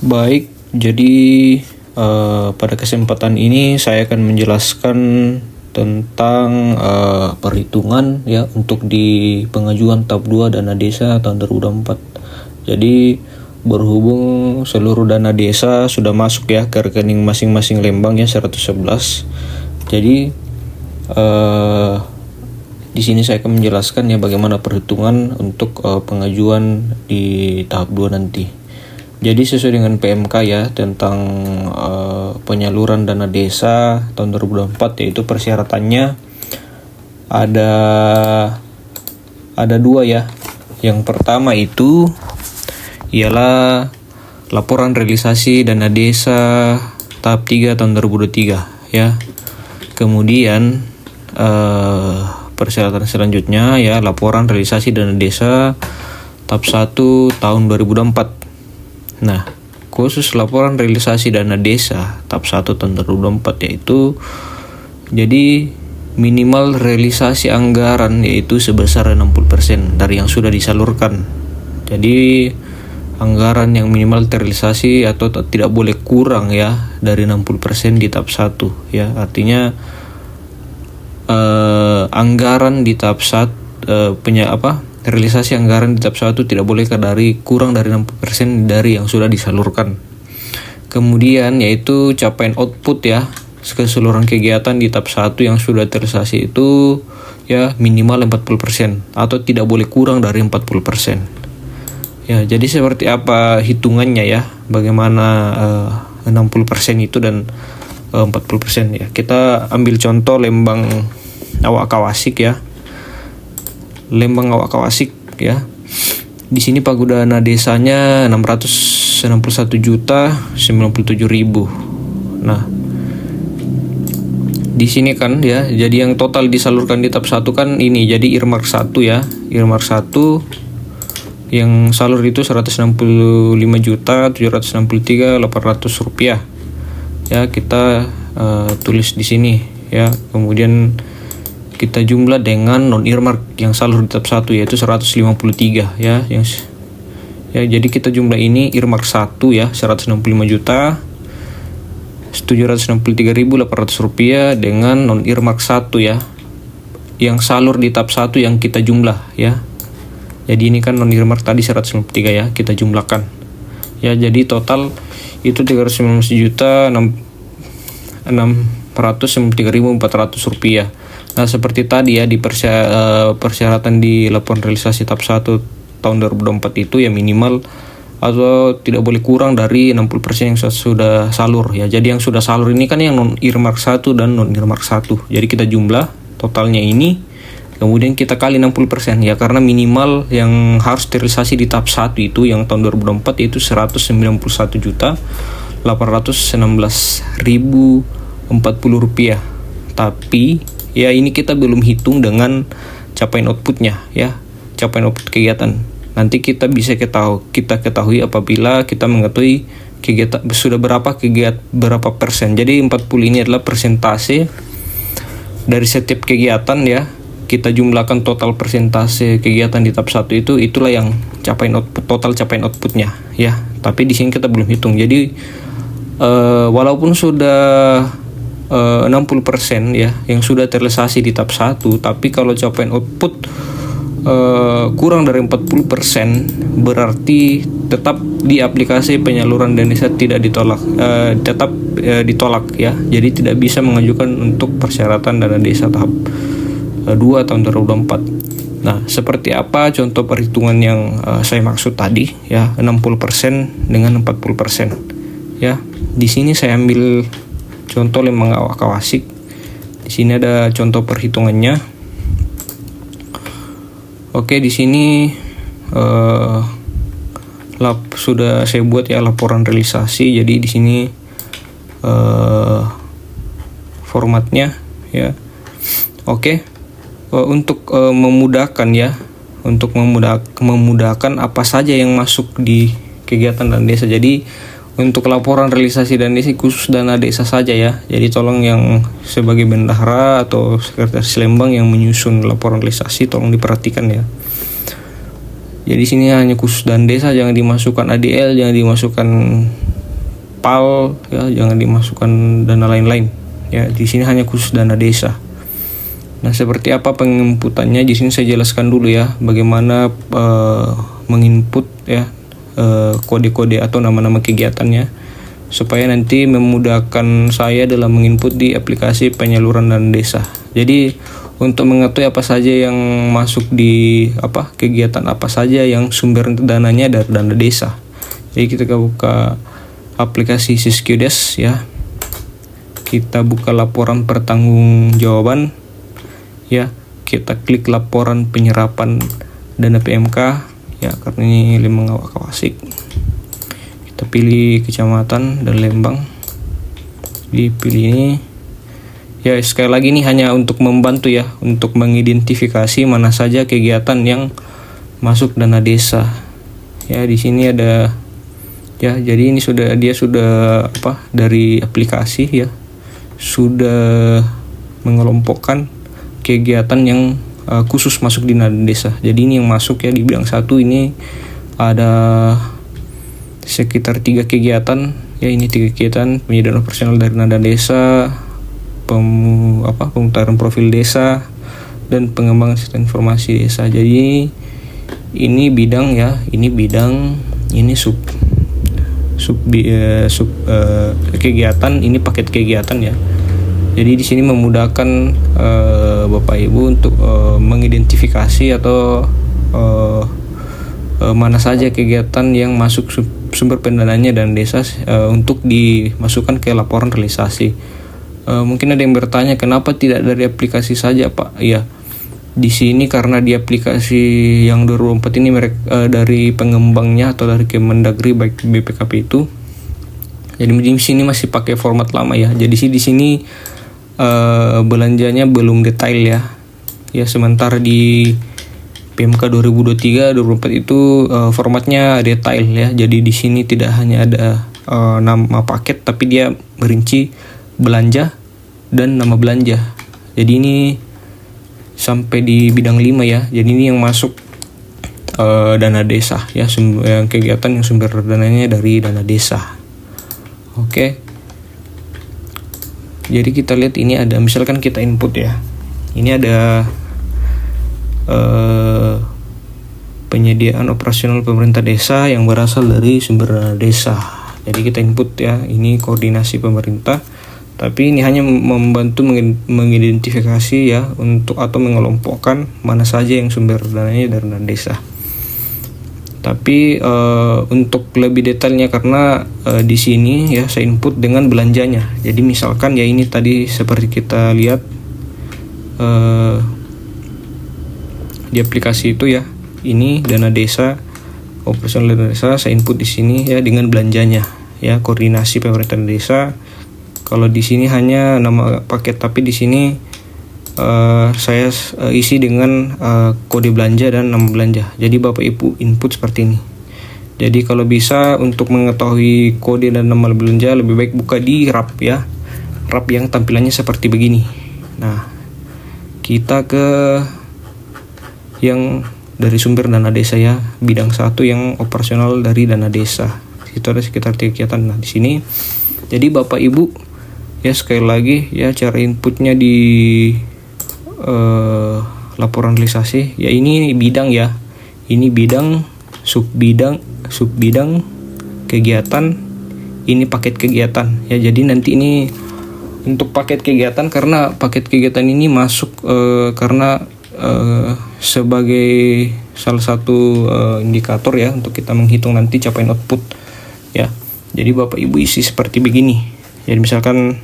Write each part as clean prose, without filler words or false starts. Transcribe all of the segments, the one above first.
Baik, jadi pada kesempatan ini saya akan menjelaskan tentang perhitungan ya untuk di pengajuan tahap 2 dana desa tahun 2024. Jadi berhubung seluruh dana desa sudah masuk ya ke rekening masing-masing Lembang ya 111. Jadi di sini saya akan menjelaskan ya bagaimana perhitungan untuk pengajuan di tahap 2 nanti. Jadi sesuai dengan PMK ya tentang penyaluran dana desa tahun 2024, yaitu persyaratannya ada dua ya. Yang pertama itu ialah laporan realisasi dana desa tahap 3 tahun 2023 ya. Kemudian persyaratan selanjutnya ya laporan realisasi dana desa tahap 1 tahun 2024. Nah, khusus laporan realisasi dana desa tahap 1 tahun 2024 yaitu jadi minimal realisasi anggaran yaitu sebesar 60% dari yang sudah disalurkan. Jadi anggaran yang minimal terrealisasi atau tidak boleh kurang ya dari 60% di tahap 1 ya. Artinya anggaran di tahap 1 realisasi anggaran di tahap 1 tidak boleh kurang dari 60% dari yang sudah disalurkan. Kemudian yaitu capaian output ya, keseluruhan kegiatan di tahap 1 yang sudah terrealisasi itu ya minimal 40% atau tidak boleh kurang dari 40%. Ya, jadi seperti apa hitungannya ya, bagaimana 60% itu dan 40% ya. Kita ambil contoh Lembang Awak Kawasik ya. Lembang Awak Kawasik ya. Di sini pagu dana desanya 661.097.000. Nah, di sini kan ya, jadi yang total disalurkan di tahap 1 kan ini, jadi earmark 1 ya. Earmark 1 yang salur itu 165.763.800 rupiah. Ya, kita tulis di sini ya. Kemudian kita jumlah dengan non earmark yang salur di tahap 1 yaitu 153 ya. Jadi kita jumlah ini earmark 1 ya 165.763.800 rupiah dengan non earmark 1 ya yang salur di tahap 1 yang kita jumlah ya. Jadi ini kan non earmark tadi 153 ya, kita jumlahkan. Ya, jadi total itu 319.693.400 rupiah. Nah, seperti tadi ya di persyaratan di laporan realisasi tahap 1 tahun 2024 itu ya minimal atau tidak boleh kurang dari 60% yang sudah salur ya. Jadi yang sudah salur ini kan yang non earmark 1 dan non earmark 1. Jadi kita jumlah totalnya ini, kemudian kita kali 60% ya, karena minimal yang harus terrealisasi di tahap 1 itu yang tahun 2024 itu 191.816.040 rupiah. Tapi ya ini kita belum hitung dengan capaian outputnya ya, capaian output kegiatan. Nanti kita bisa ketahui apabila kita mengetahui kegiatan sudah berapa persen. Jadi 40 ini adalah persentase dari setiap kegiatan ya. Kita jumlahkan total persentase kegiatan di tahap 1 itu, itulah yang total capaian outputnya ya. Tapi di sini kita belum hitung. Jadi walaupun sudah 60% ya yang sudah terrealisasi di tahap 1, tapi kalau capaian output kurang dari 40% berarti tetap di aplikasi penyaluran dana desa tidak ditolak, tetap ditolak ya. Jadi tidak bisa mengajukan untuk persyaratan dana desa tahap 2 tahun 2024. Nah, seperti apa contoh perhitungan yang saya maksud tadi ya, 60% dengan 40% ya. Di sini saya ambil contoh Lembang Awak Kawasik. Di sini ada contoh perhitungannya. Oke, di sini sudah saya buat ya laporan realisasi. Jadi di sini formatnya ya. Oke. Untuk memudahkan ya, untuk memudahkan apa saja yang masuk di kegiatan dana desa. Jadi untuk laporan realisasi dana desa khusus dana desa saja ya. Jadi tolong yang sebagai bendahara atau sekretaris Lembang yang menyusun laporan realisasi tolong diperhatikan ya. Jadi sini hanya khusus dana desa, jangan dimasukkan ADL, jangan dimasukkan PAL ya, jangan dimasukkan dana lain-lain ya. Di sini hanya khusus dana desa. Nah, seperti apa penginputannya? Di sini saya jelaskan dulu ya bagaimana menginput ya kode-kode atau nama-nama kegiatannya, supaya nanti memudahkan saya dalam menginput di aplikasi penyaluran dana desa. Jadi untuk mengetahui apa saja yang masuk di kegiatan apa saja yang sumber dananya dari dana desa. Jadi kita buka aplikasi Siskudes ya. Kita buka laporan pertanggungjawaban ya. Kita klik laporan penyerapan dana PMK ya, karena ini Lembang Kawasik. Kita pilih kecamatan dan Lembang. Dipilih ini. Ya, sekali lagi ini hanya untuk membantu ya, untuk mengidentifikasi mana saja kegiatan yang masuk dana desa. Ya, di sini ada ya, jadi ini sudah dari aplikasi ya, sudah mengelompokkan kegiatan yang khusus masuk di dana desa. Jadi ini yang masuk ya di bidang 1 ini ada sekitar 3 kegiatan ya. Ini 3 kegiatan: penyediaan operasional dari dana desa, pemutaran profil desa, dan pengembangan sistem informasi desa. Jadi ini bidang ya, ini bidang, ini sub kegiatan, ini paket kegiatan ya. Jadi di sini memudahkan Bapak Ibu untuk mengidentifikasi atau mana saja kegiatan yang masuk sumber pendanaannya dan desa untuk dimasukkan ke laporan realisasi. Mungkin ada yang bertanya, kenapa tidak dari aplikasi saja, Pak? Ya, di sini karena di aplikasi yang 2024 ini dari pengembangnya atau dari Kemendagri baik BPKP itu, jadi di sini masih pakai format lama ya. Jadi di sini belanjanya belum detail ya. Ya, sementara di PMK 2023-2024 itu formatnya detail ya. Jadi di sini tidak hanya ada nama paket, tapi dia merinci belanja dan nama belanja. Jadi ini sampai di bidang 5 ya. Jadi ini yang masuk dana desa ya, yang kegiatan yang sumber dananya dari dana desa. Oke. Jadi kita lihat ini ada, misalkan kita input ya. Ini ada penyediaan operasional pemerintah desa yang berasal dari sumber dana desa. Jadi kita input ya, ini koordinasi pemerintah. Tapi ini hanya membantu mengidentifikasi ya, untuk atau mengelompokkan mana saja yang sumber dananya dari dana desa. Tapi untuk lebih detailnya, karena di sini ya saya input dengan belanjanya. Jadi misalkan ya ini tadi seperti kita lihat di aplikasi itu ya, ini dana desa, operasional dana desa, saya input di sini ya dengan belanjanya ya, koordinasi pemerintah desa. Kalau di sini hanya nama paket, tapi di sini saya isi dengan kode belanja dan nama belanja. Jadi Bapak Ibu input seperti ini. Jadi kalau bisa untuk mengetahui kode dan nama belanja, lebih baik buka di RAP ya, RAP yang tampilannya seperti begini. Nah, kita ke yang dari sumber dana desa ya, bidang 1 yang operasional dari dana desa. Itu ada sekitar 3 kegiatan. Nah, di sini jadi Bapak Ibu ya, sekali lagi ya, cara inputnya di laporan realisasi ya, ini bidang ya, ini bidang, subbidang kegiatan, ini paket kegiatan ya. Jadi nanti ini untuk paket kegiatan, karena paket kegiatan ini masuk karena sebagai salah satu indikator ya untuk kita menghitung nanti capaian output ya. Jadi Bapak Ibu isi seperti begini. Jadi misalkan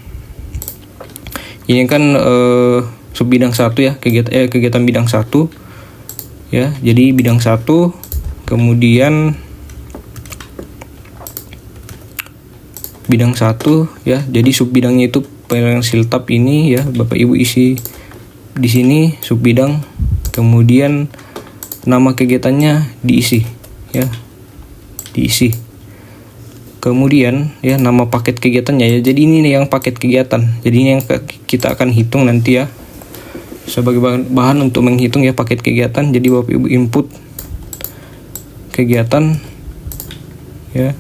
ini kan subbidang 1 ya, kegiatan bidang 1 ya. Jadi bidang 1, kemudian bidang 1 ya. Jadi subbidangnya itu penilaian siltap ini ya, Bapak Ibu isi di sini subbidang, kemudian nama kegiatannya diisi ya, diisi. Kemudian ya nama paket kegiatannya ya. Jadi ini yang paket kegiatan. Jadi ini yang kita akan hitung nanti ya, sebagai bahan untuk menghitung ya paket kegiatan. Jadi Bapak Ibu input kegiatan ya,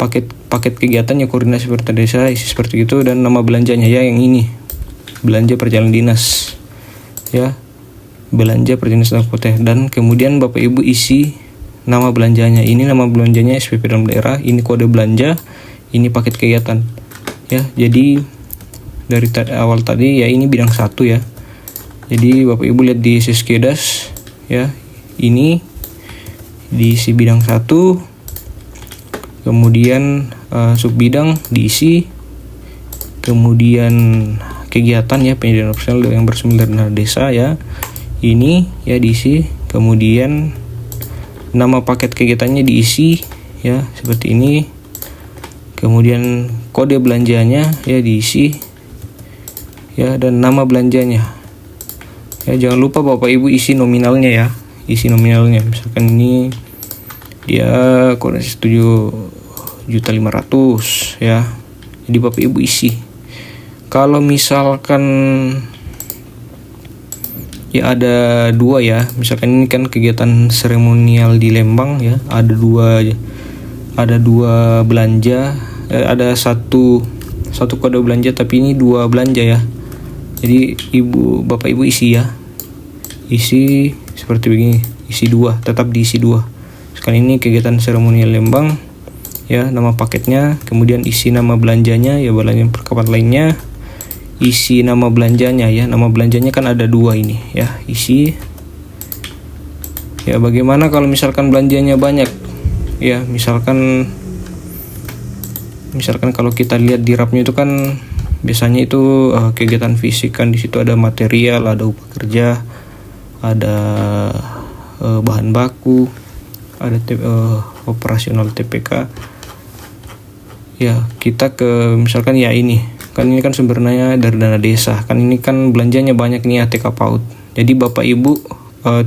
paket kegiatannya koordinasi perintah desa isi seperti itu, dan nama belanjanya ya yang ini, belanja perjalanan dinas ya, belanja perjalanan dinas kota, dan kemudian Bapak Ibu isi nama belanjanya. Ini nama belanjanya SPP dalam daerah, ini kode belanja, ini paket kegiatan ya. Jadi dari awal tadi ya ini bidang 1 ya. Jadi Bapak Ibu lihat di Siskedas ya, ini diisi bidang 1, kemudian subbidang diisi, kemudian kegiatan ya penyediaan personel yang bersumber dari dana desa ya, ini ya diisi, kemudian nama paket kegiatannya diisi ya seperti ini, kemudian kode belanjanya ya diisi ya, dan nama belanjanya ya. Jangan lupa Bapak Ibu isi nominalnya ya, isi nominalnya. Misalkan ini dia kode 7.500.000 ya, jadi Bapak Ibu isi. Kalau misalkan ya ada 2 ya, misalkan ini kan kegiatan seremonial di Lembang ya, ada dua belanja, ada satu kode belanja tapi ini 2 belanja ya. Jadi Bapak Ibu isi ya, isi seperti begini, isi 2, tetap diisi 2. Sekarang ini kegiatan seremonial Lembang ya, nama paketnya, kemudian isi nama belanjanya ya, belanja perlengkapan lainnya, isi nama belanjanya ya, nama belanjanya kan ada 2 ini ya, isi ya. Bagaimana kalau misalkan belanjanya banyak ya, misalkan kalau kita lihat di rapnya itu kan biasanya itu kegiatan fisik kan, di situ ada material, ada upah kerja, ada bahan baku, ada operasional TPK ya. Kita ke misalkan ya ini kan sumbernya dari dana desa, kan ini kan belanjanya banyak nih ATK PAUD. Jadi Bapak Ibu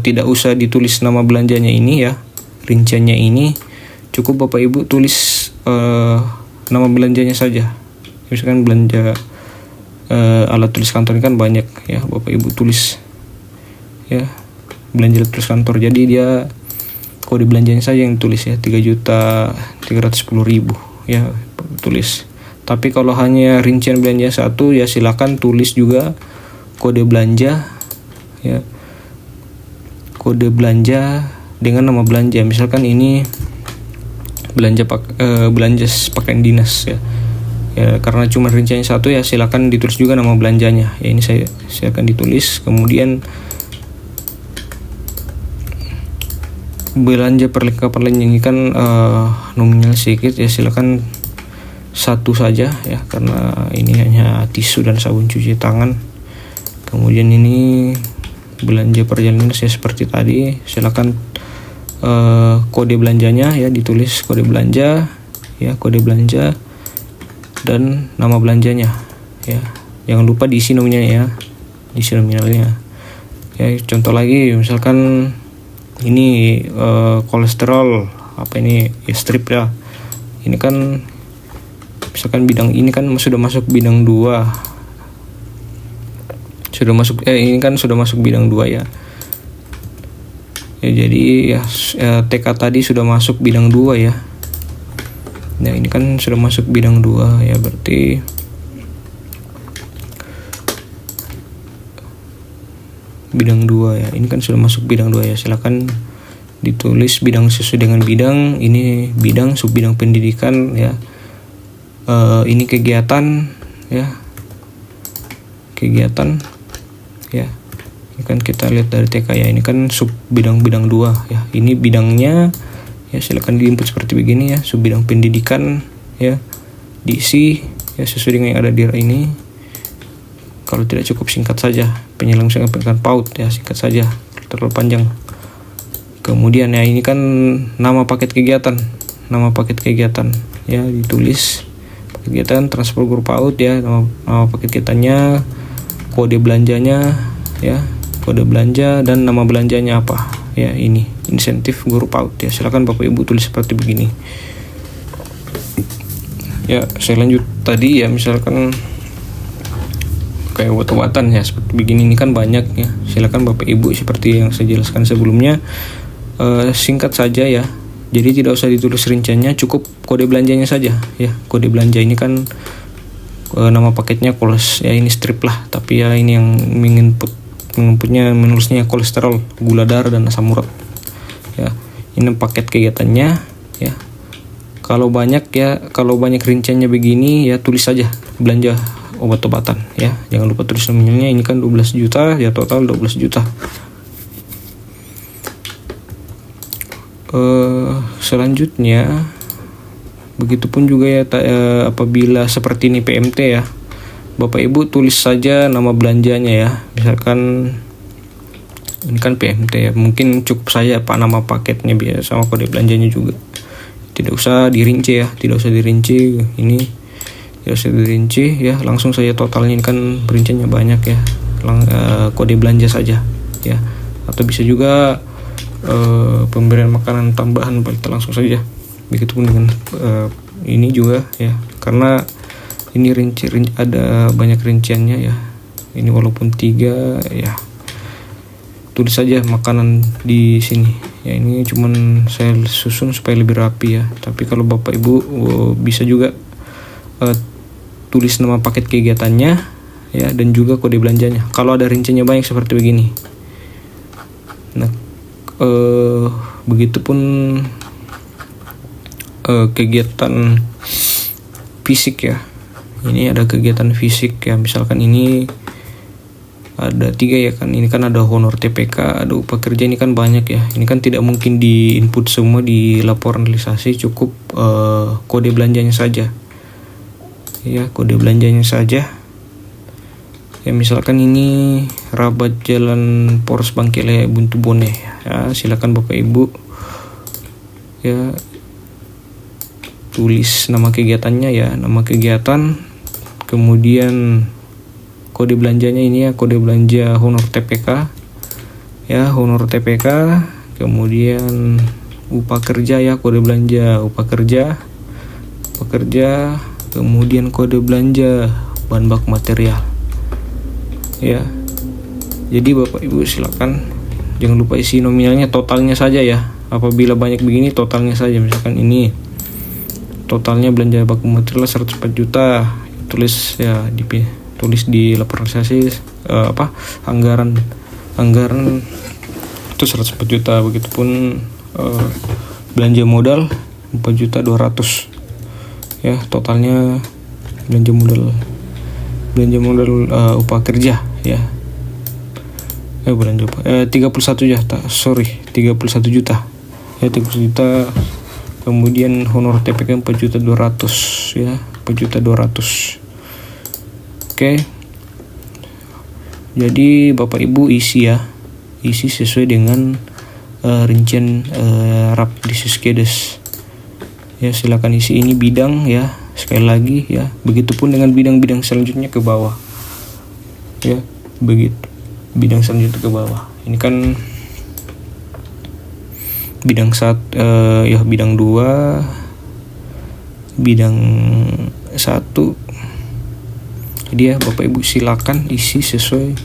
tidak usah ditulis nama belanjanya ini ya, rinciannya ini, cukup Bapak Ibu tulis nama belanjanya saja. Misalkan belanja alat tulis kantor ini kan banyak ya, Bapak Ibu tulis ya, belanja alat tulis kantor, jadi dia kode belanjanya saja yang tulis ya, 3.310.000 ya tulis. Tapi kalau hanya rincian belanja 1 ya silakan tulis juga kode belanja ya, kode belanja dengan nama belanja. Misalkan ini belanja pakaian dinas ya. Ya, karena cuma rinciannya 1 ya silakan ditulis juga nama belanjanya ya, ini saya akan ditulis. Kemudian belanja perlengkapan lain ini kan nominal sedikit ya, silakan 1 saja ya, karena ini hanya tisu dan sabun cuci tangan. Kemudian ini belanja perjalanan saya seperti tadi, silakan kode belanjanya ya, ditulis kode belanja ya, kode belanja dan nama belanjanya ya. Jangan lupa diisi nominalnya ya, diisi nominalnya ya. Contoh lagi misalkan ini kolesterol apa ini ya, strip ya, ini kan misalkan bidang ini kan sudah masuk bidang 2, sudah masuk ini kan sudah masuk bidang 2 ya. Ya jadi ya TK tadi sudah masuk bidang 2 ya. Nah ini kan sudah masuk bidang 2 ya, berarti bidang 2 ya, ini kan sudah masuk bidang 2 ya. Silakan ditulis bidang sesuai dengan bidang. Ini bidang subbidang pendidikan ya. Ini kegiatan ya, kegiatan ya. Ini kan kita lihat dari TK ya, ini kan sub bidang 2 ya. Ini bidangnya ya, silakan diinput seperti begini ya, sub bidang pendidikan ya, diisi ya sesuai dengan yang ada di ini. Kalau tidak cukup singkat saja, penyelenggaraan pendidikan PAUD ya, singkat saja, terlalu panjang. Kemudian ya ini kan nama paket kegiatan ya, ditulis kegiatan transfer guru PAUD ya, nama paket kegiatannya, kode belanjanya ya, kode belanja dan nama belanjanya apa ya, ini insentif guru PAUD ya. Silakan Bapak Ibu tulis seperti begini ya. Saya lanjut tadi ya, misalkan kayak obat-obatan ya seperti begini, ini kan banyak ya. Silakan Bapak Ibu seperti yang saya jelaskan sebelumnya, singkat saja ya, Jadi tidak usah ditulis rinciannya, cukup kode belanjanya saja ya. Kode belanja ini kan nama paketnya koles ya, ini strip lah, tapi ya ini yang menginputnya menulisnya kolesterol, gula darah dan asam urat ya. Ini paket kegiatannya ya. Kalau banyak rinciannya begini ya, tulis saja belanja obat-obatan ya. Jangan lupa tulis nominalnya, ini kan 12 juta ya, total 12 juta. Selanjutnya begitupun juga ya, apabila seperti ini PMT ya, Bapak Ibu tulis saja nama belanjanya ya. Misalkan ini kan PMT ya, mungkin cukup saja Pak nama paketnya biasa sama kode belanjanya juga. Tidak usah dirinci ya, tidak usah dirinci ini, tidak usah dirinci ya, langsung saja totalnya. Ini kan perinciannya banyak ya, kode belanja saja ya. Atau bisa juga pemberian makanan tambahan, kita langsung saja. Begitupun dengan ini juga ya, karena ini ada banyak rinciannya ya. Ini walaupun 3 ya, tulis saja makanan di sini ya. Ini cuman saya susun supaya lebih rapi ya, tapi kalau Bapak Ibu bisa juga tulis nama paket kegiatannya ya, dan juga kode belanjanya kalau ada rinciannya banyak seperti begini. Nah, begitupun kegiatan fisik ya. Ini ada kegiatan fisik ya, misalkan ini ada 3 ya kan. Ini kan ada honor TPK, ada upah kerja, ini kan banyak ya. Ini kan tidak mungkin di input semua di laporan realisasi, cukup kode belanjanya saja ya, kode belanjanya saja ya. Misalkan ini Rabat Jalan Poros Bangkele Buntu Bone ya, silakan Bapak Ibu ya tulis nama kegiatannya ya, nama kegiatan, kemudian kode belanjanya ini ya, kode belanja honor TPK ya, honor TPK, kemudian upah kerja ya, kode belanja upah kerja, kemudian kode belanja bahan baku material ya. Jadi Bapak Ibu silakan jangan lupa isi nominalnya, totalnya saja ya. Apabila banyak begini, totalnya saja. Misalkan ini totalnya belanja baku material 104 juta, tulis ya, tulis di laporan realisasi anggaran itu 104 juta. Begitupun belanja modal 4.200.000 ya, totalnya belanja modal upah kerja ya. 31 juta ya, 31 juta. Kemudian honor TPK 4.200.000 ya, 4.200.000. Oke. Jadi Bapak Ibu isi sesuai dengan rincian RAP Disiskedes ya. Silakan isi ini bidang ya, sekali lagi ya. Begitupun dengan bidang-bidang selanjutnya ke bawah ya, begitu bidang selanjutnya ke bawah. Ini kan bidang ya, bidang 2, bidang 1. Jadi ya Bapak Ibu silakan isi sesuai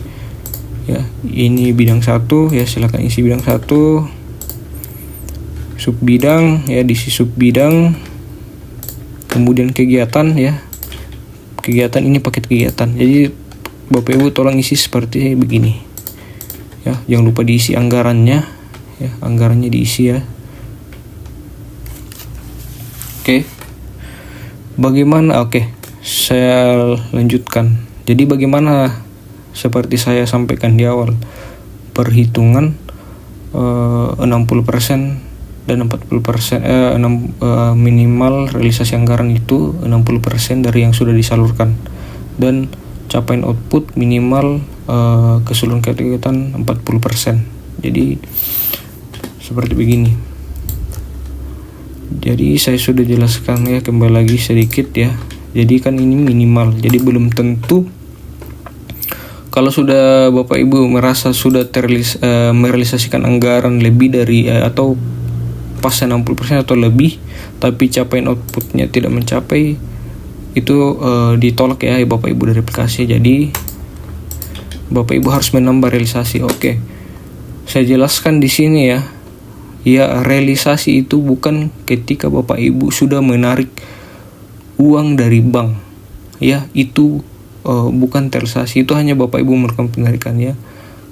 ya. Ini bidang 1 ya, silakan isi bidang 1. Sub bidang ya, diisi sub bidang. Kemudian kegiatan ya, kegiatan ini paket kegiatan. Jadi Bapak Ibu tolong isi seperti begini ya. Jangan lupa diisi anggarannya ya, anggarannya diisi ya. Oke. Bagaimana? Oke, saya lanjutkan. Jadi bagaimana seperti saya sampaikan di awal, perhitungan 60% dan 40% minimal realisasi anggaran itu 60% dari yang sudah disalurkan, dan capaian output minimal keseluruhan kegiatan 40%. Jadi seperti begini. Jadi saya sudah jelaskan ya, kembali lagi sedikit ya. Jadi kan ini minimal, jadi belum tentu kalau sudah Bapak Ibu merasa sudah merealisasikan anggaran lebih dari atau pas 60% atau lebih, tapi capaian outputnya tidak mencapai, itu ditolak ya Bapak Ibu dari aplikasi. Jadi Bapak Ibu harus menambah realisasi. Oke, saya jelaskan di sini ya. Ya, realisasi itu bukan ketika Bapak Ibu sudah menarik uang dari bank. Ya, itu bukan terrealisasi, itu hanya Bapak Ibu melakukan penarikan ya.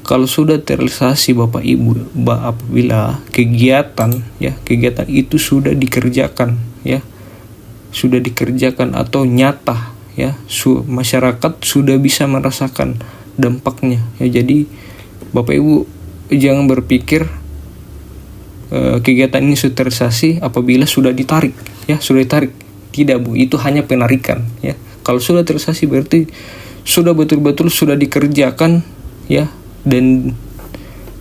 Kalau sudah terrealisasi Bapak Ibu, apabila kegiatan itu sudah dikerjakan ya, sudah dikerjakan atau nyata ya, masyarakat sudah bisa merasakan dampaknya ya. Jadi Bapak Ibu jangan berpikir kegiatan ini sudah terrealisasi apabila sudah ditarik ya, sudah ditarik. Tidak Bu, itu hanya penarikan ya. Kalau sudah terrealisasi berarti sudah betul-betul sudah dikerjakan ya, dan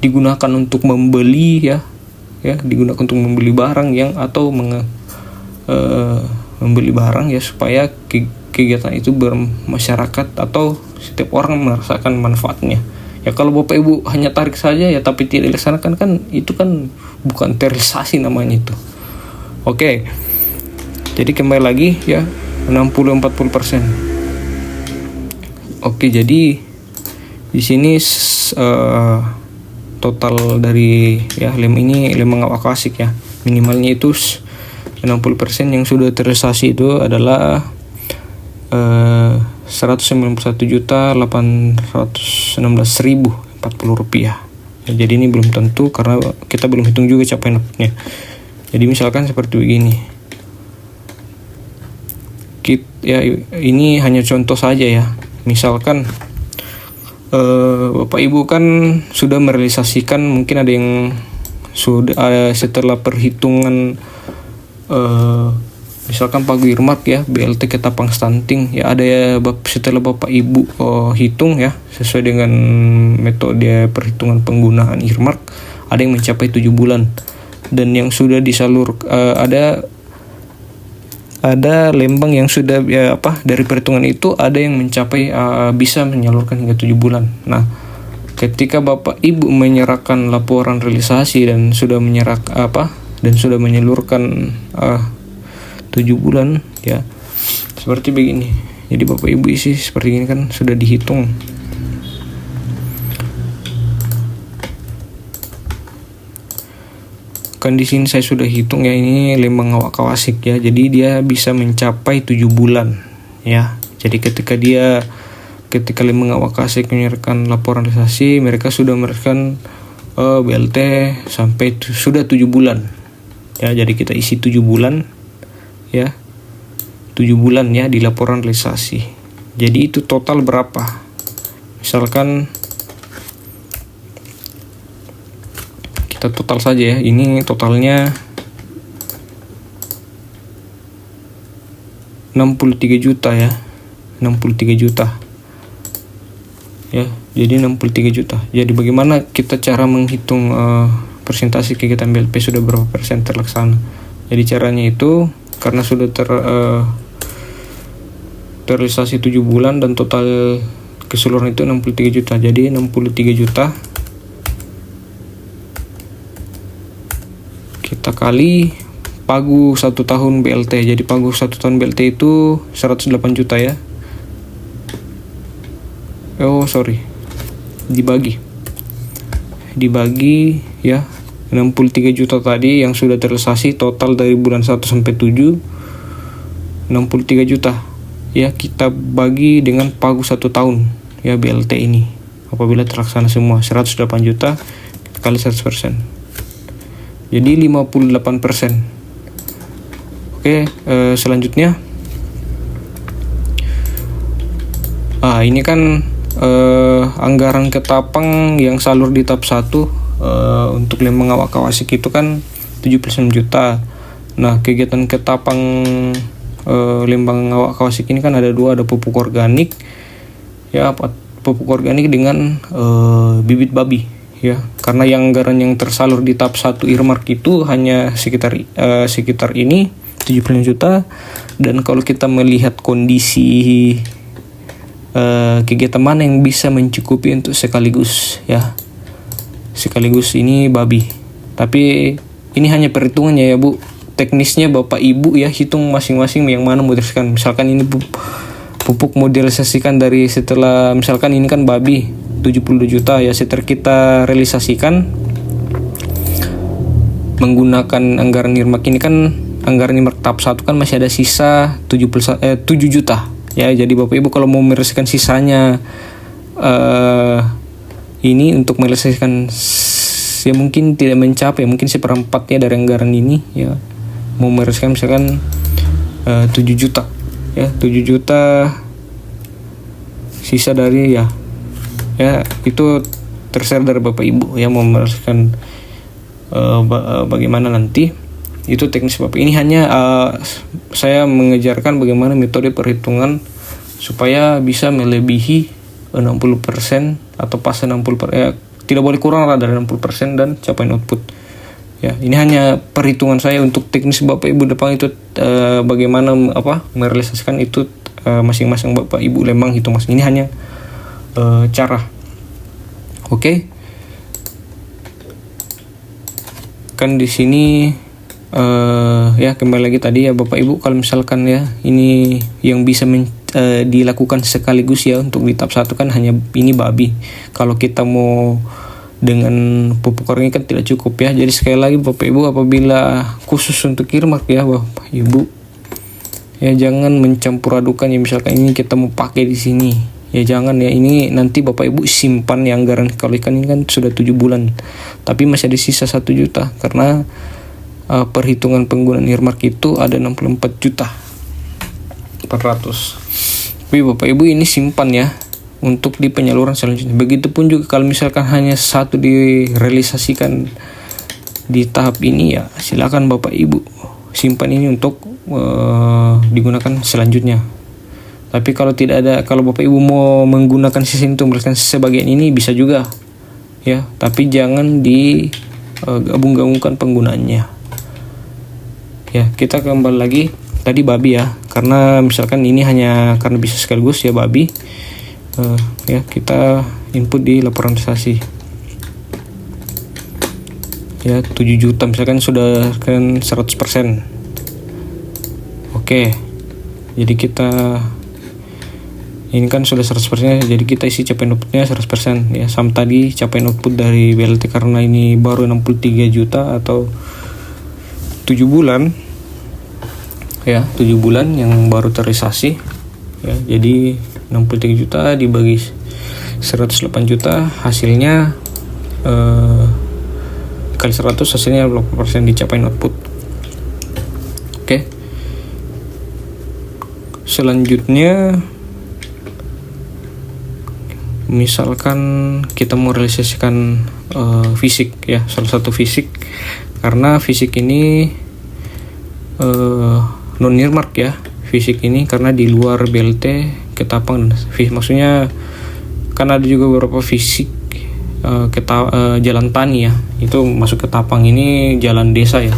digunakan untuk membeli ya, digunakan untuk membeli barang yang atau membeli barang ya, supaya kegiatan itu bermasyarakat atau setiap orang merasakan manfaatnya. Ya kalau Bapak Ibu hanya tarik saja ya tapi tidak dilaksanakan, kan itu kan bukan terrealisasi namanya itu. Oke. Jadi kembali lagi ya, 60-40%. Oke, jadi di sini total dari ya lem ini, lem mengawak klasik ya, minimalnya itu 60% yang sudah terrealisasi itu adalah 191.816.040 rupiah. Ya, jadi ini belum tentu karena kita belum hitung juga capaian outputnya. Jadi misalkan seperti begini. Ya ini hanya contoh saja ya. Misalkan Bapak Ibu kan sudah merealisasikan, mungkin ada yang sudah setelah perhitungan misalkan Pagu Irmark ya, BLT Ketapang Stunting ya, ada ya setelah Bapak Ibu hitung ya sesuai dengan metode perhitungan penggunaan Irmark, ada yang mencapai 7 bulan, dan yang sudah disalur ada lembang yang sudah ya dari perhitungan itu ada yang mencapai bisa menyalurkan hingga 7 bulan. Nah, ketika Bapak Ibu menyerahkan laporan realisasi dan sudah menyalurkan 7 bulan ya, seperti begini. Jadi Bapak Ibu isi seperti ini kan sudah dihitung. Kan di sini saya sudah hitung ya, ini lem mengawak klasik ya. Jadi dia bisa mencapai 7 bulan ya. Jadi ketika lem mengawak klasik menyerahkan laporan realisasi, mereka sudah menyerahkan BLT sampai sudah 7 bulan. Ya, jadi kita isi 7 bulan ya. 7 bulan ya di laporan realisasi. Jadi itu total berapa? Misalkan kita total saja ya, ini totalnya 63 juta ya, 63 juta ya, jadi 63 juta. Jadi bagaimana kita cara menghitung persentase kegiatan BLP sudah berapa persen terlaksana? Jadi caranya itu karena sudah terrealisasi 7 bulan dan total keseluruhan itu 63 juta. Jadi 63 juta kita kali pagu 1 tahun BLT. Jadi pagu 1 tahun BLT itu 108 juta ya. Dibagi ya 63 juta tadi yang sudah terrealisasi total dari bulan 1 sampai 7, 63 juta ya, kita bagi dengan pagu 1 tahun ya BLT ini. Apabila terlaksana semua 108 juta kita kali 100%. Jadi 58%. Oke, selanjutnya ini kan anggaran Ketapang yang salur di tahap 1 untuk lem mengawak klasik itu kan 79 juta. Nah, kegiatan Ketapang lem mengawak klasik ini kan ada 2, ada pupuk organik ya, pupuk organik dengan bibit babi ya, karena yang anggaran yang tersalur di tahap 1 Irmark itu hanya sekitar ini 79 juta. Dan kalau kita melihat kondisi kegiatan mana yang bisa mencukupi untuk sekaligus ini babi, tapi ini hanya perhitungannya ya Bu, teknisnya Bapak Ibu ya hitung masing-masing yang mana mau diteruskan. Misalkan ini pupuk mau direalisasikan dari setelah misalkan ini kan babi 72 juta ya, setelah kita realisasikan menggunakan anggaran earmark ini kan, anggaran earmark tahap 1 kan masih ada sisa 7 juta ya. Jadi Bapak Ibu kalau mau menyelesaikan sisanya ini untuk menyelesaikan ya mungkin tidak mencapai, mungkin seperempatnya dari anggaran ini ya, mau menyelesaikan misalkan 7 juta ya, 7 juta sisa dari ya itu terserah dari Bapak Ibu ya, mau menyelesaikan bagaimana nanti itu teknis Bapak. Ini hanya saya mengejarkan bagaimana metode perhitungan supaya bisa melebihi 60% atau pas 60%, ya tidak boleh kurang dari 60% dan capaian output ya. Ini hanya perhitungan saya untuk teknis Bapak Ibu depan itu bagaimana merealisasikan itu masing-masing Bapak Ibu lemang hitung mas. Ini hanya cara. Oke. Kan di sini ya kembali lagi tadi ya Bapak Ibu, kalau misalkan ya ini yang bisa dilakukan sekaligus ya untuk di tahap 1 kan hanya ini babi. Kalau kita mau dengan pupuk organik kan tidak cukup ya. Jadi sekali lagi Bapak Ibu, apabila khusus untuk earmark ya Bapak Ibu ya, jangan mencampur adukan ya. Misalkan ini kita mau pakai di sini ya, jangan ya. Ini nanti Bapak Ibu simpan yang anggaran, kalau ikan ini kan sudah 7 bulan tapi masih ada sisa 1 juta karena perhitungan penggunaan earmark itu ada 64.400. Tapi Bapak Ibu ini simpan ya untuk di penyaluran selanjutnya. Begitupun juga kalau misalkan hanya satu direalisasikan di tahap ini ya, silakan Bapak Ibu simpan ini untuk digunakan selanjutnya. Tapi kalau tidak ada, kalau Bapak Ibu mau menggunakan sisa itu memberikan sebagian ini bisa juga ya, tapi jangan digabung-gabungkan penggunaannya ya. Kita kembali lagi tadi babi ya, karena misalkan ini hanya karena bisa sekaligus ya babi ya, kita input di laporan transaksi ya 7 juta misalkan sudah kan 100%. Oke, jadi kita ini kan sudah 100%, jadi kita isi capaian outputnya 100% ya. Sama tadi capaian output dari BLT karena ini baru 63 juta atau 7 bulan ya, 7 bulan yang baru terrealisasi ya. Jadi 63 juta dibagi 108 juta hasilnya kali 100 hasilnya 80% di capaian output. Oke. Selanjutnya misalkan kita mau realisasikan fisik ya, salah satu fisik, karena fisik ini non earmark ya, fisik ini karena di luar BLT Ketapang. Maksudnya kan ada juga beberapa fisik jalan tani ya, itu masuk Ketapang, ini jalan desa ya,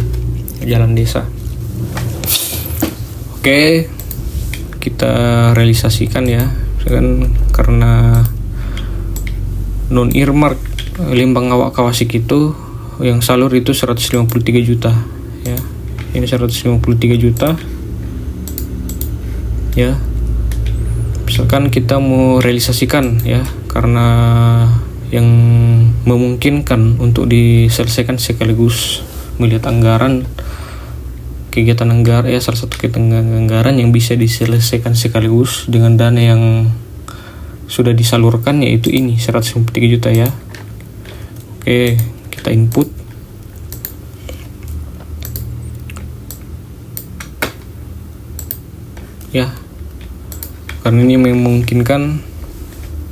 jalan desa. Oke, kita realisasikan ya, kan karena non earmark Limbang Awak Kawasik itu yang salur itu 153 juta ya. Ini 153 juta ya. Misalkan kita mau realisasikan ya, karena yang memungkinkan untuk diselesaikan sekaligus melihat anggaran kegiatan anggaran ya, salah satu kegiatan anggaran yang bisa diselesaikan sekaligus dengan dana yang sudah disalurkan yaitu ini 153 juta ya. Oke, kita input ya, karena ini memungkinkan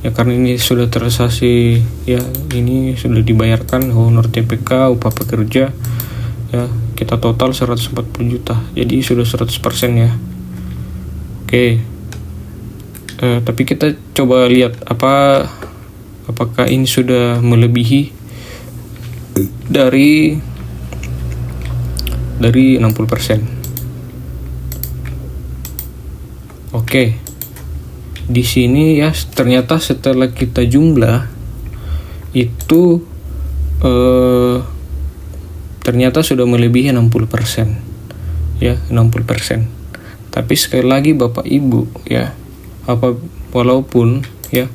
ya, karena ini sudah terrealisasi ya, ini sudah dibayarkan honor TPK, upah pekerja ya, kita total 140 juta, jadi sudah 100% ya. Oke, tapi kita coba lihat apakah ini sudah melebihi dari 60%. Oke, di sini ya ternyata setelah kita jumlah itu ternyata sudah melebihi 60% ya, 60%. Tapi sekali lagi Bapak Ibu ya, walaupun ya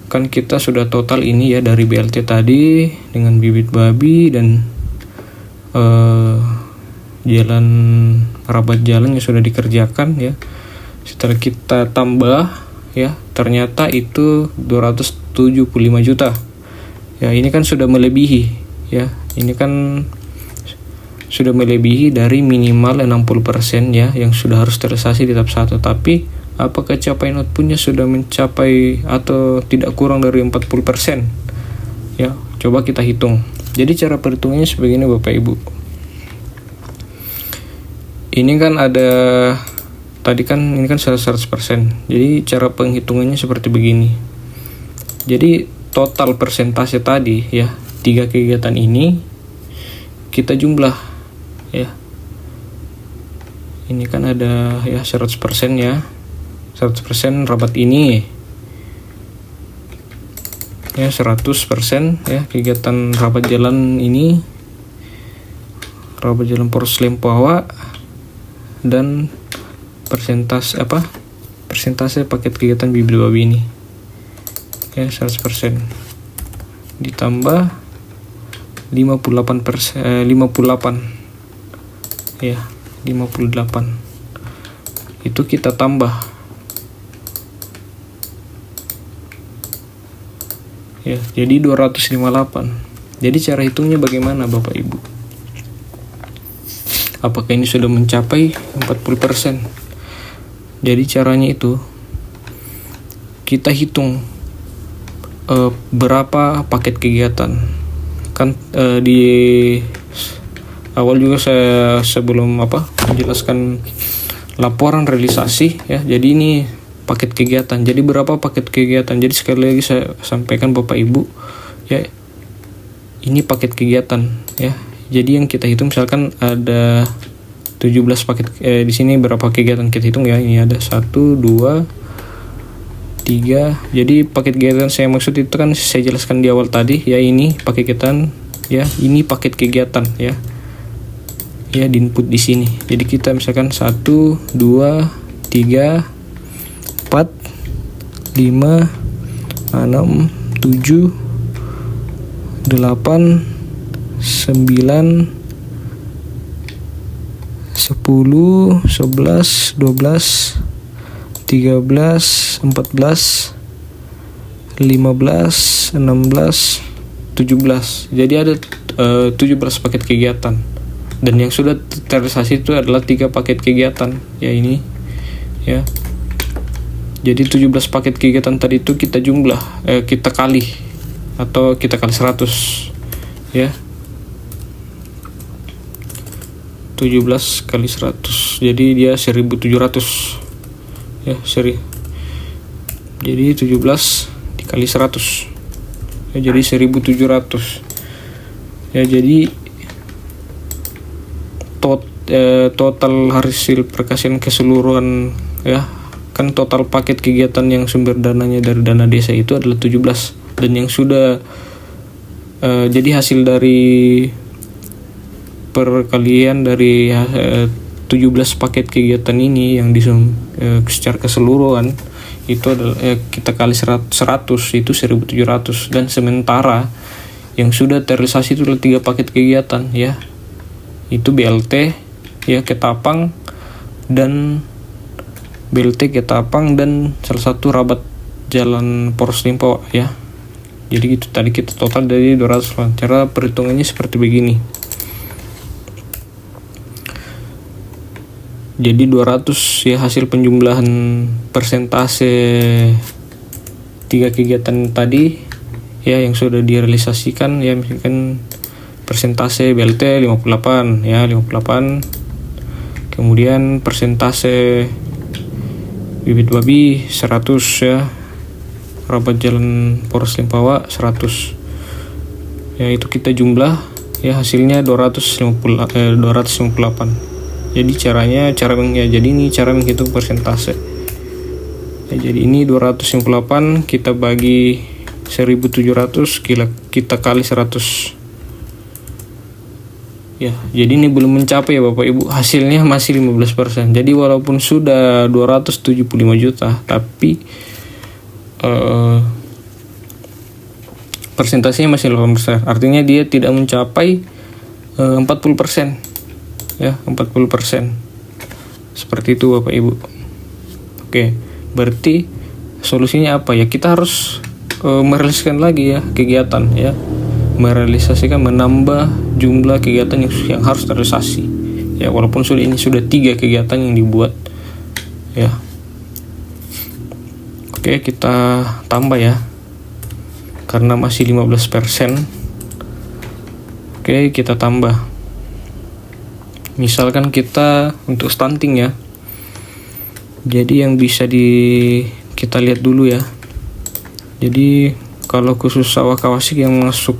kan kita sudah total ini ya dari BLT tadi dengan bibit babi dan jalan rabat jalan yang sudah dikerjakan ya. Setelah kita tambah ya, ternyata itu 275 juta. Ya, ini kan sudah melebihi ya. Ini kan sudah melebihi dari minimal 60% ya yang sudah harus terrealisasi di tahap 1. Tapi apakah capaian outputnya sudah mencapai atau tidak kurang dari 40%? Ya, coba kita hitung. Jadi cara perhitungannya sebegini Bapak Ibu. Ini kan ada tadi kan ini kan 100%. Jadi cara penghitungannya seperti begini. Jadi total persentase tadi ya, 3 kegiatan ini kita jumlah ya. Ini kan ada ya 100% ya. 100% rabat ini ya, 100% ya kegiatan rabat jalan ini, rabat jalan Poros Lempawak, dan persentase paket kegiatan bibit babi ini ya 100% ditambah 58 ya, 58 itu kita tambah ya, jadi 258. Jadi cara hitungnya bagaimana Bapak Ibu? Apakah ini sudah mencapai 40%? Jadi caranya itu kita hitung berapa paket kegiatan. Kan di awal juga saya sebelum menjelaskan laporan realisasi ya. Jadi ini paket kegiatan. Jadi berapa paket kegiatan? Jadi sekali lagi saya sampaikan Bapak Ibu ya, ini paket kegiatan ya. Jadi yang kita hitung misalkan ada 17 paket di sini berapa kegiatan kita hitung ya? Ini ada 1 2 3. Jadi paket kegiatan saya maksud itu kan saya jelaskan di awal tadi ya, ini paket kegiatan ya, ini paket kegiatan ya. Ya, di input di sini. Jadi kita misalkan 1 2 3 4 5 6 7 8 9 10 11 12 13 14 15 16 17. Jadi ada 17 paket kegiatan. Dan yang sudah terrealisasi itu adalah 3 paket kegiatan ya, ini ya. Jadi 17 paket kegiatan tadi itu kita jumlah kita kali atau kita kali 100 ya. 17 kali 100 jadi dia 1700 ya, jadi 17 dikali 100 ya, jadi 1700 ya. Jadi total hasil perkasian keseluruhan ya, kan total paket kegiatan yang sumber dananya dari dana desa itu adalah 17, dan yang sudah jadi hasil dari perkalian dari 17 paket kegiatan ini yang secara keseluruhan itu adalah kita kali 100 itu 1700, dan sementara yang sudah terrealisasi itu adalah 3 paket kegiatan ya, itu BLT ya Ketapang dan salah satu rabat jalan Poros Lempawak ya. Jadi itu tadi kita total dari 200. Cara perhitungannya seperti begini. Jadi 200 ya hasil penjumlahan persentase 3 kegiatan tadi ya yang sudah direalisasikan ya, misalkan persentase BLT 58 ya, 58. Kemudian persentase bibit babi 100 ya, rabat jalan Poros Lempawak 100 ya, itu kita jumlah ya, hasilnya 258. Jadi jadi ini cara menghitung persentase ya. Jadi ini 258 kita bagi 1700 kita kali 100 ya. Jadi ini belum mencapai ya Bapak Ibu, hasilnya masih 15%. Jadi walaupun sudah 275 juta tapi persentasenya masih 8%. Artinya dia tidak mencapai 40%, ya 40%. Seperti itu Bapak Ibu. Oke, berarti solusinya apa ya? Kita harus merealisasikan lagi ya kegiatan ya, merealisasikan, menambah jumlah kegiatan yang harus terrealisasi ya, walaupun ini sudah 3 kegiatan yang dibuat ya. Oke, kita tambah ya, karena masih 15%. Oke, kita tambah. Misalkan kita untuk stunting ya. Jadi yang bisa kita lihat dulu ya. Jadi kalau khusus sawah kawasik yang masuk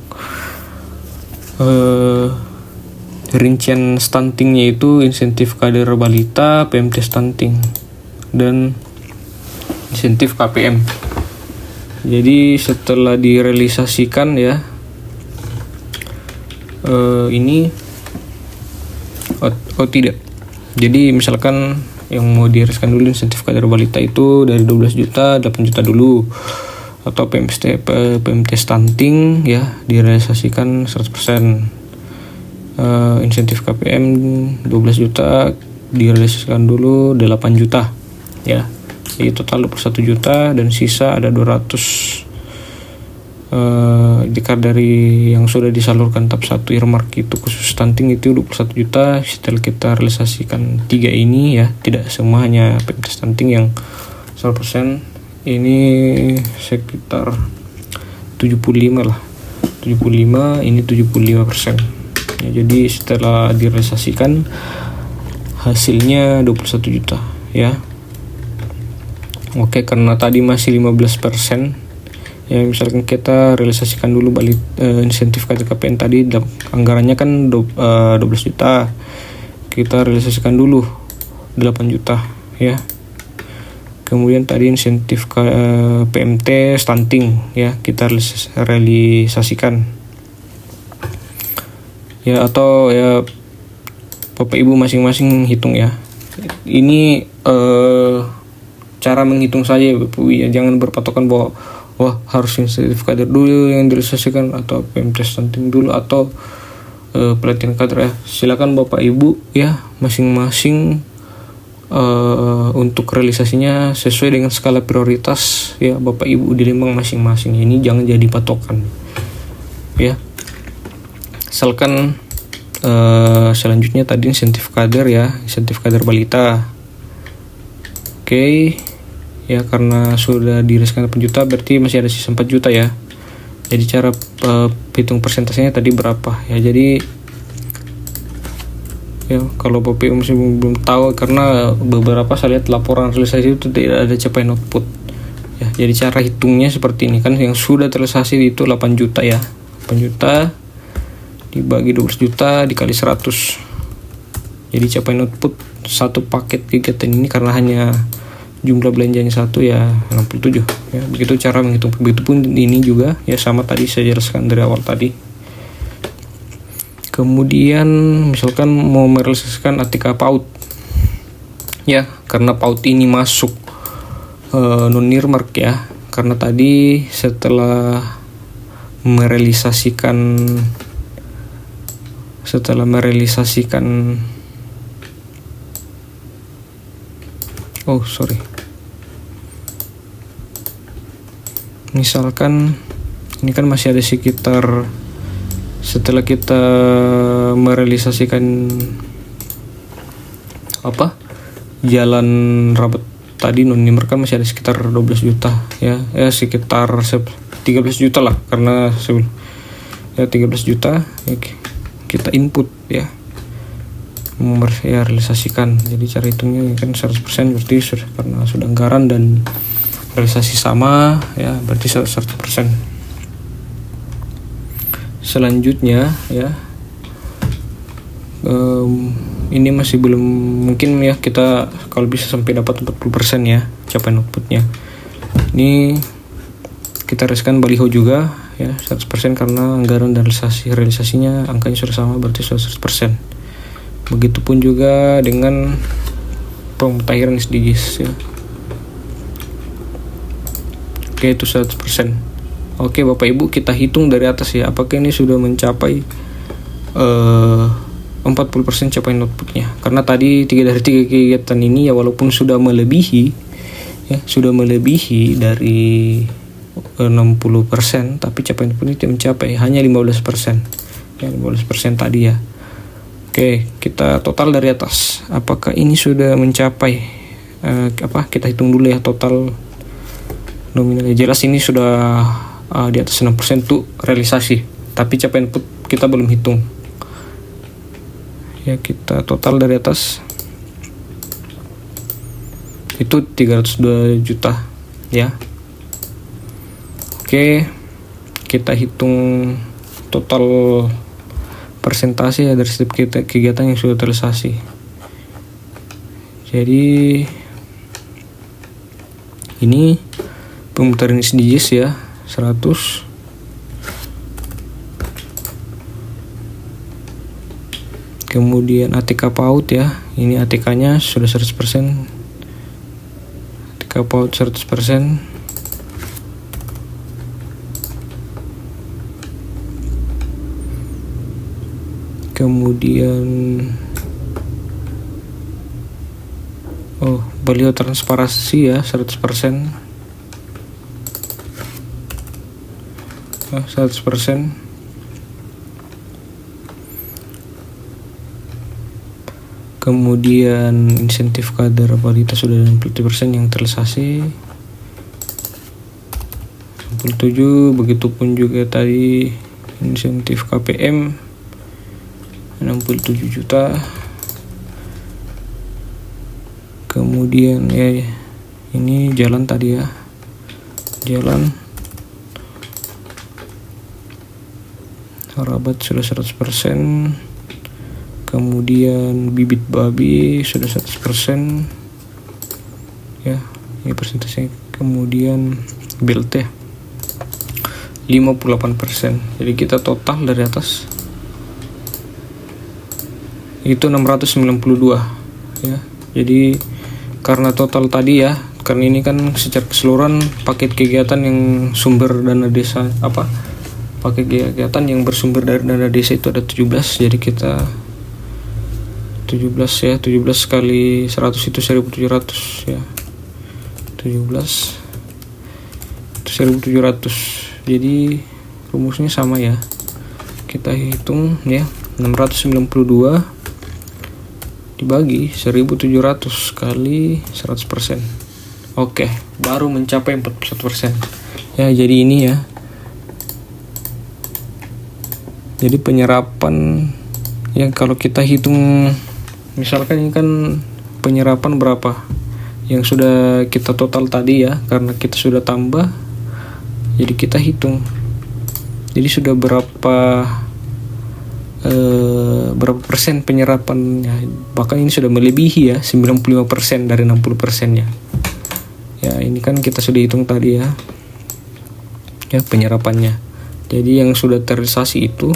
rincian stuntingnya itu insentif kader balita, PMT stunting, dan insentif KPM. Jadi setelah direalisasikan ya, ini tidak. Jadi misalkan yang mau direalisasikan dulu insentif kader balita itu dari 12 juta 8 juta dulu, atau PMT stunting ya direalisasikan 100%. Insentif KPM 12 juta direalisasikan dulu 8 juta ya. Jadi total 21 juta dan sisa ada 200 jika dari yang sudah disalurkan tahap 1 earmark itu khusus stunting itu 21 juta. Setelah kita realisasikan 3 ini ya, tidak semua hanya PMT stunting yang 100%, ini sekitar 75 lah, 75, ini 75% ya. Jadi setelah direalisasikan hasilnya 21 juta ya. Oke, karena tadi masih 15% ya, misalkan kita realisasikan dulu balik insentif KPN tadi, anggarannya kan 12 juta, kita realisasikan dulu 8 juta ya. Kemudian tadi insentif PMT stunting ya, kita realisasikan ya, atau ya Bapak Ibu masing-masing hitung ya. Ini cara menghitung saja Bapak Ibu ya, jangan berpatokan bahwa wah harus insentif kader dulu yang direalisasikan, atau PMT stunting dulu, atau pelatihan kader ya. Silakan Bapak Ibu ya masing-masing untuk realisasinya sesuai dengan skala prioritas ya Bapak Ibu di Lembang masing-masing. Ini jangan jadi patokan ya. Misalkan selanjutnya tadi insentif kader ya, insentif kader balita. Oke ya, karena sudah direalisasikan 8 juta berarti masih ada sisa 4 juta ya. Jadi cara hitung persentasenya tadi berapa ya. Jadi ya kalau Bapak Ibu masih belum tahu, karena beberapa saya lihat laporan realisasi itu tidak ada capaian output ya. Jadi cara hitungnya seperti ini kan, yang sudah terrealisasi itu 8 juta ya, 8 juta dibagi 12 juta dikali 100. Jadi capaian output satu paket kegiatan ini, karena hanya jumlah belanjanya 1 ya 67 ya. Begitu cara menghitung. Begitupun ini juga ya, sama tadi saya jelaskan dari awal tadi. Kemudian misalkan mau merealisasikan ATK PAUD ya, karena PAUD ini masuk non-earmark ya, karena tadi setelah merealisasikan misalkan ini kan masih ada sekitar, setelah kita merealisasikan jalan rabat tadi non-earmark kan masih ada sekitar 12 juta ya, sekitar 13 juta lah, karena ya 13 juta ya, kita input ya realisasikan. Jadi cara hitungnya kan 100% berarti karena sudah anggaran dan realisasi sama ya, berarti 100%. Selanjutnya ya, ini masih belum mungkin ya, kita kalau bisa sampai dapat 40% ya capaian outputnya. Ini kita realisasikan baliho juga ya 100%, karena anggaran dan realisasinya angkanya sudah sama, berarti 100%. Begitupun juga dengan pemutahiran SDGs ya. Oke, itu 100%. Oke Bapak Ibu, kita hitung dari atas ya, apakah ini sudah mencapai 40% capaian outputnya. Karena tadi 3 dari 3 kegiatan ini ya walaupun sudah melebihi dari 60%, tapi capaian outputnya tidak mencapai, hanya 15%. Ya 15% tadi ya. Oke, kita total dari atas. Apakah ini sudah mencapai kita hitung dulu ya total nominalnya. Jelas ini sudah di atas 6% tuh realisasi, tapi capaian output kita belum hitung. Ya, kita total dari atas itu 302 juta ya. Oke, kita hitung total persentase ya dari setiap kegiatan yang sudah terrealisasi. Jadi ini pemutaran SDGs ya 100. Kemudian ATK PAUD ya, ini ATK-nya sudah 100%. ATK PAUD 100%. Kemudian beliau transparansi ya 100%. 100%. Kemudian insentif kader kualitas sudah 60% yang terrealisasi. 67, begitupun juga tadi insentif KPM 67 juta. Kemudian ya ini jalan tadi ya. Jalan Rabat sudah 100%. Kemudian bibit babi sudah 100% ya, ini persentasenya. Kemudian BLT 58%. Jadi kita total dari atas itu 692 ya. Jadi karena total tadi ya, karena ini kan secara keseluruhan paket kegiatan yang sumber dana desa paket kegiatan yang bersumber dari dana desa itu ada 17. Jadi kita 17 ya, 17 kali 100 itu 1700 ya. 17 itu 1700. Jadi rumusnya sama ya. Kita hitung ya, 692 dibagi 1700 kali 100%. Oke, baru mencapai 41%. Ya, jadi ini ya. Jadi penyerapan yang kalau kita hitung misalkan ini kan penyerapan berapa yang sudah kita total tadi ya, karena kita sudah tambah. Jadi kita hitung. Jadi sudah berapa persen penyerapannya, bahkan ini sudah melebihi ya 95% dari 60%-nya ya. Ini kan kita sudah hitung tadi ya penyerapannya. Jadi yang sudah terrealisasi itu,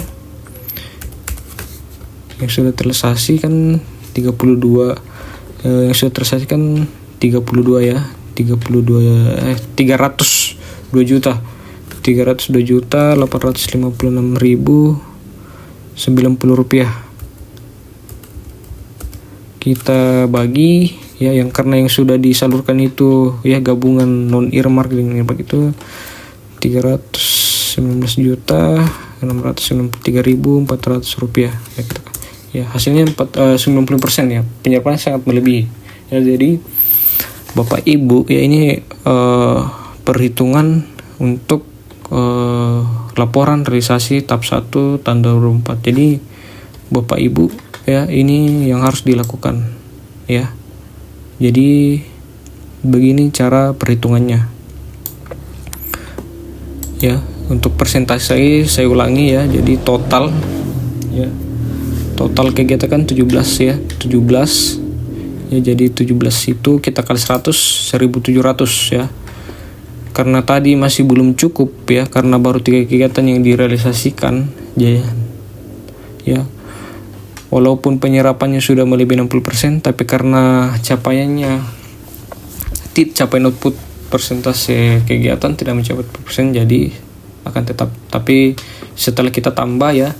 yang sudah terrealisasi kan 32, yang sudah terrealisasi kan 32 ya, 302 juta 856.090 rupiah. Kita bagi ya, yang karena yang sudah disalurkan itu ya gabungan non earmark dengan earmark itu 319.693.400 rupiah ya, gitu. Ya hasilnya 90% ya, penyerapannya sangat melebihi ya. Jadi Bapak Ibu ya, ini perhitungan untuk laporan realisasi tahap 1 tanda 24. Jadi Bapak Ibu ya, ini yang harus dilakukan ya. Jadi begini cara perhitungannya ya. Untuk persentase saya ulangi ya. Jadi total ya, total kegiatan kan 17 ya, 17 ya. Jadi 17 itu kita kali 100, 1700 ya. Karena tadi masih belum cukup ya, karena baru 3 kegiatan yang direalisasikan ya. Walaupun penyerapannya sudah melebihi 60%, tapi karena capaian output persentase kegiatan tidak mencapai 40%, jadi akan tetap. Tapi setelah kita tambah ya,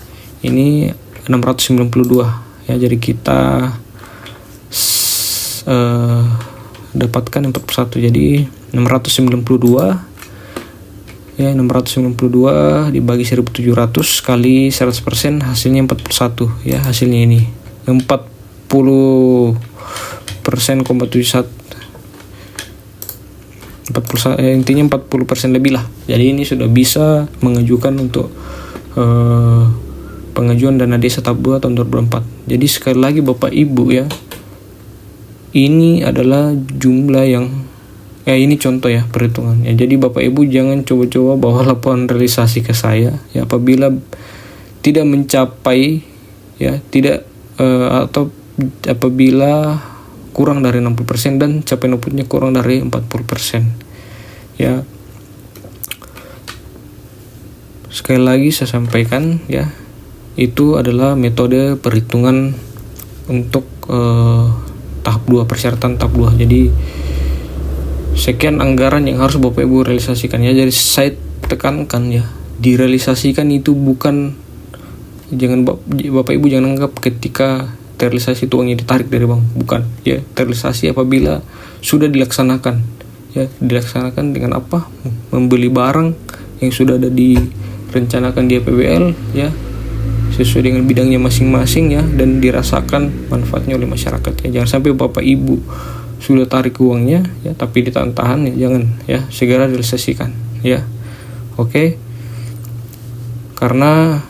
ini 692 ya. Jadi kita dapatkan 41, jadi 692 ya, 692 dibagi 1700 kali 100% hasilnya 41 ya. Hasilnya ini 40%,71 intinya 40% lebih lah. Jadi ini sudah bisa mengajukan untuk pengajuan dana desa tahap 2 tahun 2004. Jadi sekali lagi Bapak Ibu ya, ini adalah jumlah yang ini contoh ya perhitungan ya. Jadi Bapak Ibu jangan coba-coba bawa laporan realisasi ke saya ya, apabila tidak mencapai ya, tidak atau apabila kurang dari 60% dan capaian outputnya kurang dari 40% ya. Sekali lagi saya sampaikan ya, itu adalah metode perhitungan untuk tahap 2, persyaratan tahap 2. Jadi sekian anggaran yang harus Bapak Ibu realisasikan ya. Jadi saya tekankan ya, direalisasikan itu bukan, jangan Bapak Ibu jangan anggap ketika terrealisasi itu uangnya ditarik dari bank, bukan ya. Terrealisasi apabila sudah dilaksanakan ya. Dilaksanakan dengan apa? Membeli barang yang sudah ada direncanakan di APBL ya, sesuai dengan bidangnya masing-masing ya, dan dirasakan manfaatnya oleh masyarakat ya. Jangan sampai Bapak Ibu sudah tarik uangnya ya tapi ditahan-tahan ya, jangan ya, segera realisasikan ya. Oke. Karena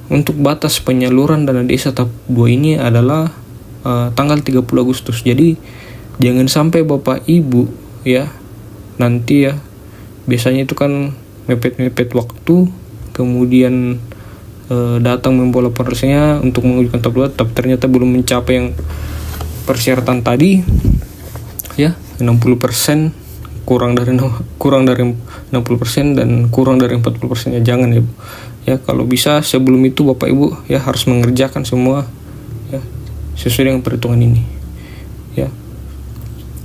untuk batas penyaluran dana desa tahap 2 ini adalah tanggal 30 Agustus. Jadi jangan sampai Bapak Ibu ya nanti ya, biasanya itu kan mepet-mepet waktu, kemudian datang membawa laporannya untuk mengajukan tahap 2 tapi ternyata belum mencapai yang persyaratan tadi ya, 60%, kurang dari 60% dan kurang dari 40% ya. Jangan ya Bu ya. Kalau bisa sebelum itu Bapak Ibu ya harus mengerjakan semua ya sesuai dengan perhitungan ini ya.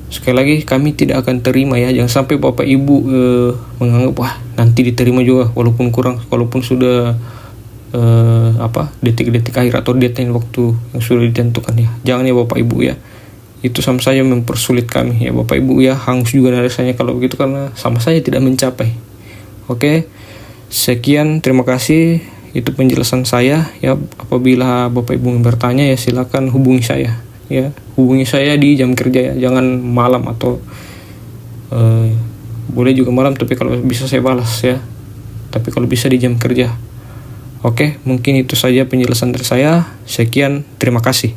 Sekali lagi kami tidak akan terima ya, jangan sampai Bapak Ibu menganggap wah nanti diterima juga walaupun kurang, walaupun sudah detik-detik akhir atau deadline waktu yang sudah ditentukan ya. Jangan ya Bapak Ibu ya, itu sama saja mempersulit kami ya Bapak Ibu ya. Hangus juga rasanya kalau begitu, karena sama saja tidak mencapai. Oke, sekian, terima kasih, itu penjelasan saya ya. Apabila Bapak Ibu bertanya ya silakan hubungi saya ya. Hubungi saya di jam kerja ya, jangan malam atau boleh juga malam tapi kalau bisa saya balas ya, tapi kalau bisa di jam kerja. Oke, mungkin itu saja penjelasan dari saya. Sekian, terima kasih.